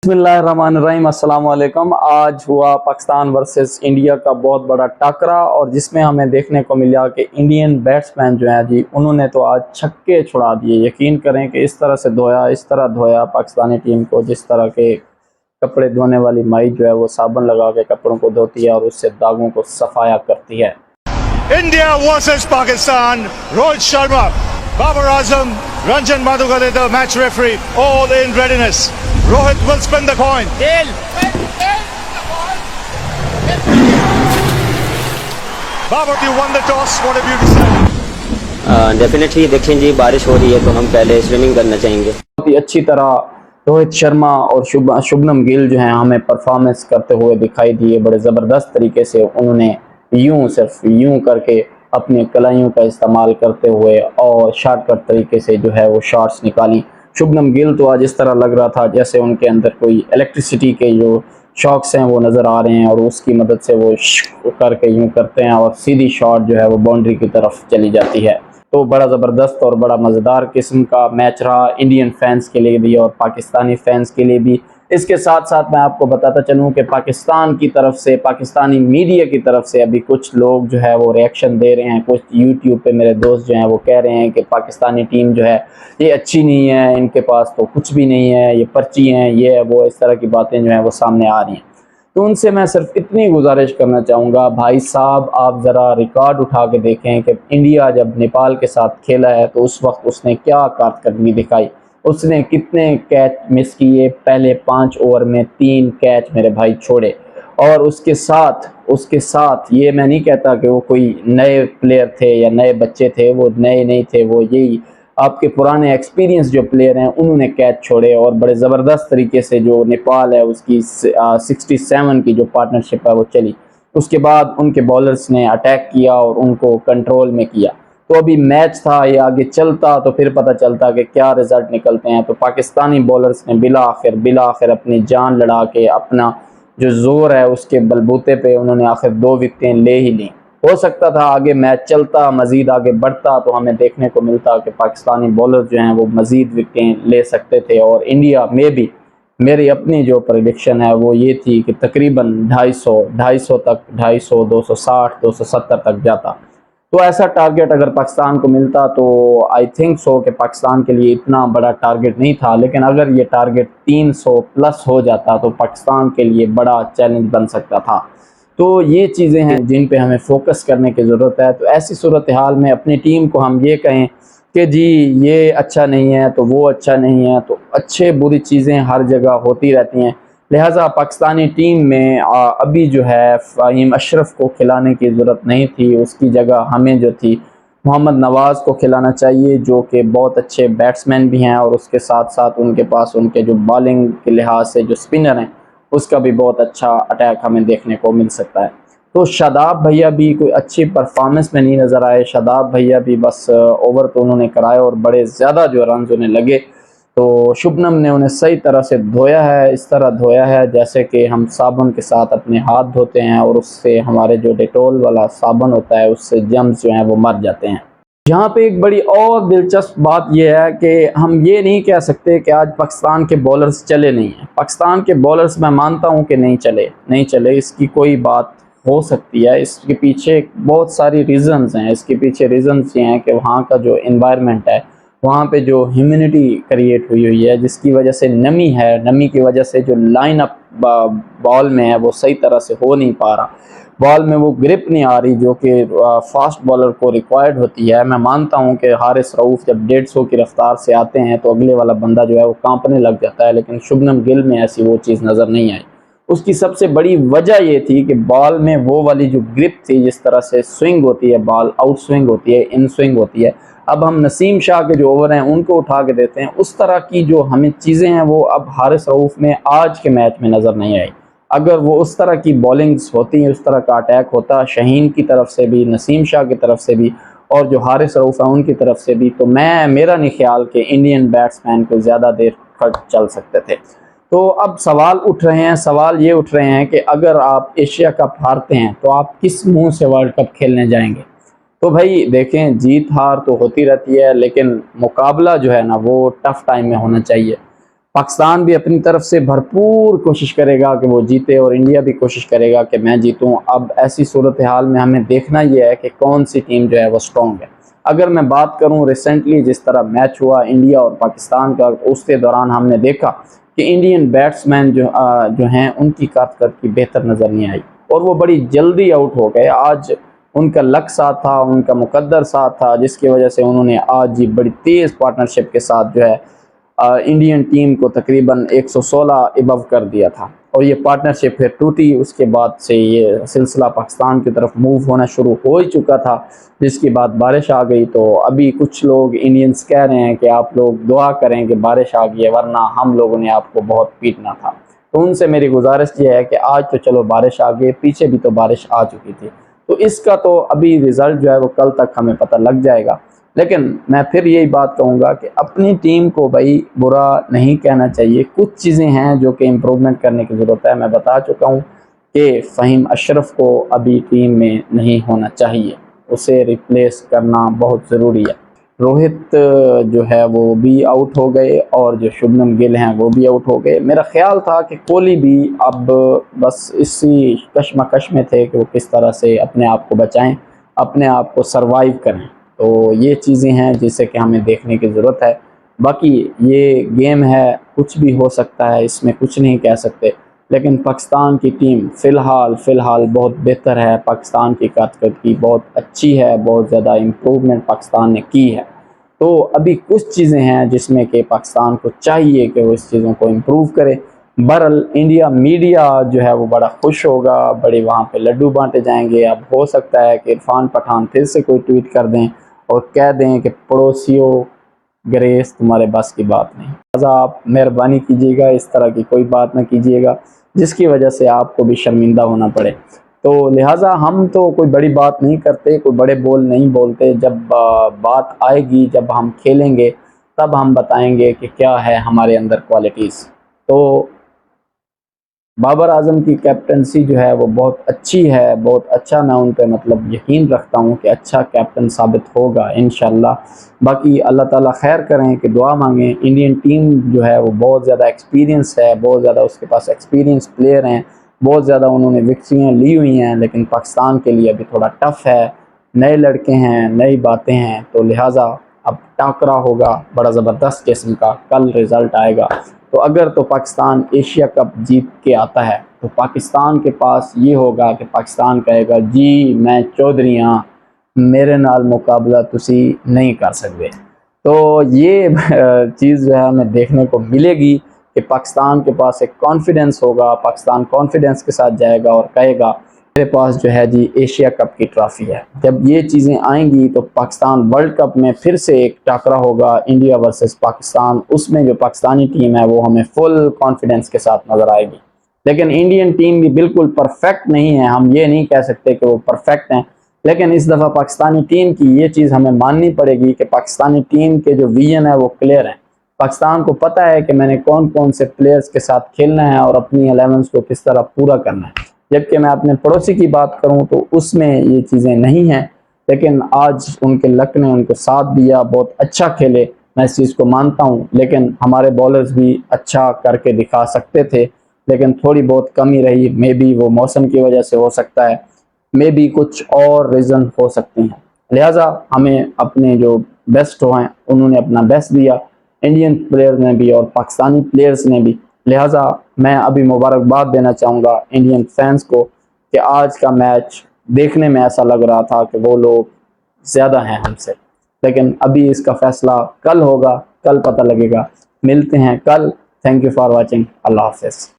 बिस्मिल्लाहिर्रहमानिर्रहीम, अस्सलाम वालेकुम। आज हुआ पाकिस्तान वर्सेस इंडिया का बहुत बड़ा टाकरा और जिसमें हमें देखने को मिला कि इंडियन बैट्समैन जो हैं जी, उन्होंने तो आज छक्के छुड़ा दिए। यकीन करें कि इस तरह से धोया, इस तरह धोया पाकिस्तानी टीम को, जिस तरह के कपड़े धोने वाली माई जो है वो साबुन लगा के कपड़ों को धोती है और उससे दागों को सफाया करती है। India versus Pakistan. Rohit Sharma, Babar Azam, Ranjan Madhukar, the match referee, all in readiness. Rohit will spin the coin. Babar, you won the toss. What have you decided? Definitely देखें जी, बारिश हो रही है तो हम पहले स्विमिंग करना चाहेंगे। बहुत ही अच्छी तरह रोहित शर्मा और शुभमन गिल जो हैं हमें परफॉर्मेंस करते हुए दिखाई दिए। बड़े ज़बरदस्त तरीके से उन्होंने सिर्फ यूं करके अपने कलाइयों का इस्तेमाल करते हुए और शॉर्टकट तरीके से जो है वो शॉट्स निकाली। शुभमन गिल तो आज इस तरह लग रहा था जैसे उनके अंदर कोई इलेक्ट्रिसिटी के जो शॉक्स हैं वो नज़र आ रहे हैं और उसकी मदद से वो करके यूं करते हैं और सीधी शॉट जो है वो बाउंड्री की तरफ चली जाती है। तो बड़ा ज़बरदस्त और बड़ा मज़ेदार किस्म का मैच रहा इंडियन फैंस के लिए भी और पाकिस्तानी फैंस के लिए भी। इसके साथ साथ मैं आपको बताता चलूँ कि पाकिस्तान की तरफ से, पाकिस्तानी मीडिया की तरफ से अभी कुछ लोग जो है वो रिएक्शन दे रहे हैं। कुछ यूट्यूब पे मेरे दोस्त जो हैं वो कह रहे हैं कि पाकिस्तानी टीम जो है ये अच्छी नहीं है, इनके पास तो कुछ भी नहीं है, ये पर्ची हैं, ये है वो, इस तरह की बातें जो हैं वो सामने आ रही हैं। तो उनसे मैं सिर्फ इतनी गुजारिश करना चाहूँगा, भाई साहब आप ज़रा रिकॉर्ड उठा के देखें कि इंडिया जब नेपाल के साथ खेला है तो उस वक्त उसने क्या कारकर्दगी दिखाई, उसने कितने कैच मिस किए। पहले 5 ओवर में 3 कैच मेरे भाई छोड़े और उसके साथ ये मैं नहीं कहता कि वो कोई नए प्लेयर थे या नए बच्चे थे, वो नए नहीं थे, वो यही आपके पुराने एक्सपीरियंस जो प्लेयर हैं उन्होंने कैच छोड़े और बड़े ज़बरदस्त तरीके से जो नेपाल है उसकी 67 की जो पार्टनरशिप है वो चली। उसके बाद उनके बॉलर्स ने अटैक किया और उनको कंट्रोल में किया। तो अभी मैच था, ये आगे चलता तो फिर पता चलता कि क्या रिज़ल्ट निकलते हैं। तो पाकिस्तानी बॉलर्स ने बिला आखिर अपनी जान लड़ा के अपना जो ज़ोर है उसके बलबूते पे उन्होंने आखिर 2 विकेटें ले ही ली। हो सकता था आगे मैच चलता, मज़ीद आगे बढ़ता तो हमें देखने को मिलता कि पाकिस्तानी बॉलर जो हैं वो मज़ीद विकेटें ले सकते थे और इंडिया में भी मेरी अपनी जो प्रेडिक्शन है वो ये थी कि तकरीबन 250 तक, 250, 260, 270 तक जाता। तो ऐसा टारगेट अगर पाकिस्तान को मिलता तो आई थिंक सो कि पाकिस्तान के लिए इतना बड़ा टारगेट नहीं था, लेकिन अगर ये टारगेट 300 प्लस हो जाता तो पाकिस्तान के लिए बड़ा चैलेंज बन सकता था। तो ये चीज़ें हैं जिन पे हमें फोकस करने की ज़रूरत है। तो ऐसी सूरत हाल में अपनी टीम को हम ये कहें कि जी ये अच्छा नहीं है तो वो अच्छा नहीं है, तो अच्छे बुरी चीज़ें हर जगह होती रहती हैं। लिहाजा पाकिस्तानी टीम में अभी जो है फ़हीम अशरफ को खिलाने की ज़रूरत नहीं थी, उसकी जगह हमें जो थी मोहम्मद नवाज़ को खिलाना चाहिए, जो कि बहुत अच्छे बैट्समैन भी हैं और उसके साथ साथ उनके पास उनके जो बॉलिंग के लिहाज से जो स्पिनर हैं उसका भी बहुत अच्छा अटैक हमें देखने को मिल सकता है। तो शादाब भैया भी कोई अच्छी परफॉर्मेंस में नहीं नज़र आए। शादाब भैया भी बस ओवर तो उन्होंने कराए और बड़े ज़्यादा जो रन उन्हें लगे, तो शुभनम ने उन्हें सही तरह से धोया है, इस तरह धोया है जैसे कि हम साबुन के साथ अपने हाथ धोते हैं और उससे हमारे जो डेटोल वाला साबुन होता है उससे जर्म्स जो हैं वो मर जाते हैं। यहाँ पे एक बड़ी और दिलचस्प बात यह है कि हम ये नहीं कह सकते कि आज पाकिस्तान के बॉलर्स चले नहीं हैं। पाकिस्तान के बॉलर्स मैं मानता हूँ कि नहीं चले, इसकी कोई बात हो सकती है। इसके पीछे बहुत सारी रीज़न्स हैं। इसके पीछे रीज़न्स ये हैं कि वहाँ का जो एनवायरनमेंट है, वहाँ पे जो ह्यूमिडिटी क्रिएट हुई है जिसकी वजह से नमी है, नमी की वजह से जो लाइन अप बॉल में है वो सही तरह से हो नहीं पा रहा, बॉल में वो ग्रिप नहीं आ रही जो कि फास्ट बॉलर को रिक्वायर्ड होती है। मैं मानता हूँ कि हारिस रऊफ जब 150 की रफ्तार से आते हैं तो अगले वाला बंदा जो है वो कांपने लग जाता है, लेकिन शुभमन गिल में ऐसी वो चीज़ नज़र नहीं आई। उसकी सबसे बड़ी वजह ये थी कि बॉल में वो वाली जो ग्रिप थी, जिस तरह से स्विंग होती है, बॉल आउट स्विंग होती है, इन स्विंग होती है, अब हम नसीम शाह के जो ओवर हैं उनको उठा के देते हैं, उस तरह की जो हमें चीज़ें हैं वो अब हारिस रऊफ में आज के मैच में नज़र नहीं आई। अगर वो उस तरह की बॉलिंग्स होती, उस तरह का अटैक होता शहीन की तरफ से भी, नसीम शाह की तरफ से भी और जो हारिस रऊफ है उनकी तरफ से भी, तो मेरा नहीं ख्याल कि इंडियन बैट्समैन को ज़्यादा देर तक चल सकते थे। तो अब सवाल ये उठ रहे हैं कि अगर आप एशिया कप हारते हैं तो आप किस मुंह से वर्ल्ड कप खेलने जाएंगे। तो भाई देखें, जीत हार तो होती रहती है, लेकिन मुकाबला जो है ना वो टफ टाइम में होना चाहिए। पाकिस्तान भी अपनी तरफ से भरपूर कोशिश करेगा कि वो जीते और इंडिया भी कोशिश करेगा कि मैं जीतूं। अब ऐसी सूरत हाल में हमें देखना ये है कि कौन सी टीम जो है वो स्ट्रॉन्ग है। अगर मैं बात करूं रिसेंटली जिस तरह मैच हुआ इंडिया और पाकिस्तान का, उसके दौरान हमने देखा कि इंडियन बैट्समैन जो हैं उनकी कारकर्दगी बेहतर नज़र नहीं आई और वो बड़ी जल्दी आउट हो गए। आज उनका लक साथ था, उनका मुकद्दर साथ था, जिसकी वजह से उन्होंने आज ही बड़ी तेज़ पार्टनरशिप के साथ जो है इंडियन टीम को तकरीबन 116 अबव कर दिया था और ये पार्टनरशिप फिर टूटी। उसके बाद से ये सिलसिला पाकिस्तान की तरफ मूव होना शुरू हो ही चुका था, जिसके बाद बारिश आ गई। तो अभी कुछ लोग इंडियंस कह रहे हैं कि आप लोग दुआ करें कि बारिश आ गई है, वरना हम लोगों ने आपको बहुत पीटना था। तो उनसे मेरी गुजारिश ये है कि आज तो चलो बारिश आ गई, पीछे भी तो बारिश आ चुकी थी, तो इसका तो अभी रिज़ल्ट जो है वो कल तक हमें पता लग जाएगा। लेकिन मैं फिर यही बात कहूँगा कि अपनी टीम को भाई बुरा नहीं कहना चाहिए। कुछ चीज़ें हैं जो कि इम्प्रूवमेंट करने की ज़रूरत है। मैं बता चुका हूँ कि फ़हीम अशरफ को अभी टीम में नहीं होना चाहिए, उसे रिप्लेस करना बहुत ज़रूरी है। रोहित जो है वो भी आउट हो गए और जो शुभमन गिल हैं वो भी आउट हो गए। मेरा ख्याल था कि कोहली भी अब बस इसी कश्मकश में थे कि वो किस तरह से अपने आप को बचाएं, अपने आप को सरवाइव करें। तो ये चीज़ें हैं जिसे कि हमें देखने की ज़रूरत है। बाकी ये गेम है, कुछ भी हो सकता है, इसमें कुछ नहीं कह सकते। लेकिन पाकिस्तान की टीम फ़िलहाल बहुत बेहतर है। पाकिस्तान की कारकर्दगी बहुत अच्छी है, बहुत ज़्यादा इम्प्रूवमेंट पाकिस्तान ने की है। तो अभी कुछ चीज़ें हैं जिसमें कि पाकिस्तान को चाहिए कि वो इस चीज़ों को इम्प्रूव करे। बहरहाल इंडिया मीडिया जो है वो बड़ा खुश होगा, बड़े वहाँ पे लड्डू बांटे जाएंगे। अब हो सकता है कि इरफान पठान फिर से कोई ट्वीट कर दें और कह दें कि पड़ोसियों ग्रेस तुम्हारे बस की बात नहीं। लिहाजा आप मेहरबानी कीजिएगा, इस तरह की कोई बात ना कीजिएगा जिसकी वजह से आपको भी शर्मिंदा होना पड़े। तो लिहाजा हम तो कोई बड़ी बात नहीं करते, कोई बड़े बोल नहीं बोलते। जब बात आएगी, जब हम खेलेंगे, तब हम बताएंगे कि क्या है हमारे अंदर क्वालिटीज़। तो बाबर आजम की कैप्टनसी जो है वो बहुत अच्छी है, बहुत अच्छा। मैं उन पर मतलब यकीन रखता हूँ कि अच्छा कैप्टन साबित होगा इंशाल्लाह। बाकी अल्लाह ताला खैर करें कि दुआ मांगें। इंडियन टीम जो है वो बहुत ज़्यादा एक्सपीरियंस है, बहुत ज़्यादा उसके पास एक्सपीरियंस प्लेयर हैं, बहुत ज़्यादा उन्होंने विक्ट्रियाँ ली हुई हैं। लेकिन पाकिस्तान के लिए अभी थोड़ा टफ़ है, नए लड़के हैं, नई बातें हैं। तो लिहाजा अब टाकरा होगा बड़ा ज़बरदस्त किस्म का, कल रिज़ल्ट आएगा। तो अगर तो पाकिस्तान एशिया कप जीत के आता है तो पाकिस्तान के पास ये होगा कि पाकिस्तान कहेगा जी मैं चौधरी हाँ, मेरे नाल मुकाबला तुसी नहीं कर सकते। तो ये चीज़ जो है हमें देखने को मिलेगी कि पाकिस्तान के पास एक कॉन्फिडेंस होगा। पाकिस्तान कॉन्फिडेंस के साथ जाएगा और कहेगा मेरे पास जो है जी एशिया कप की ट्रॉफी है। जब ये चीज़ें आएंगी तो पाकिस्तान वर्ल्ड कप में फिर से एक टाकरा होगा, इंडिया वर्सेस पाकिस्तान। उसमें जो पाकिस्तानी टीम है वो हमें फुल कॉन्फिडेंस के साथ नज़र आएगी। लेकिन इंडियन टीम भी बिल्कुल परफेक्ट नहीं है, हम ये नहीं कह सकते कि वो परफेक्ट हैं। लेकिन इस दफ़ा पाकिस्तानी टीम की ये चीज़ हमें माननी पड़ेगी कि पाकिस्तानी टीम के जो विजन है वो क्लियर है। पाकिस्तान को पता है कि मैंने कौन कौन से प्लेयर्स के साथ खेलना है और अपनी 11 को किस तरह पूरा करना है। जबकि मैं अपने पड़ोसी की बात करूं तो उसमें ये चीज़ें नहीं हैं। लेकिन आज उनके लक ने उनको साथ दिया, बहुत अच्छा खेले, मैं इस चीज़ को मानता हूं। लेकिन हमारे बॉलर्स भी अच्छा करके दिखा सकते थे, लेकिन थोड़ी बहुत कमी रही। मे बी वो मौसम की वजह से हो सकता है, मे बी कुछ और रीज़न हो सकते हैं। लिहाजा हमें अपने जो बेस्ट हैं उन्होंने अपना बेस्ट दिया, इंडियन प्लेयर ने भी और पाकिस्तानी प्लेयर्स ने भी। लिहाजा मैं अभी मुबारकबाद देना चाहूँगा इंडियन फैंस को कि आज का मैच देखने में ऐसा लग रहा था कि वो लोग ज़्यादा हैं हमसे। लेकिन अभी इसका फ़ैसला कल होगा, कल पता लगेगा। मिलते हैं कल। Thank you for watching. अल्लाह हाफ़िज़।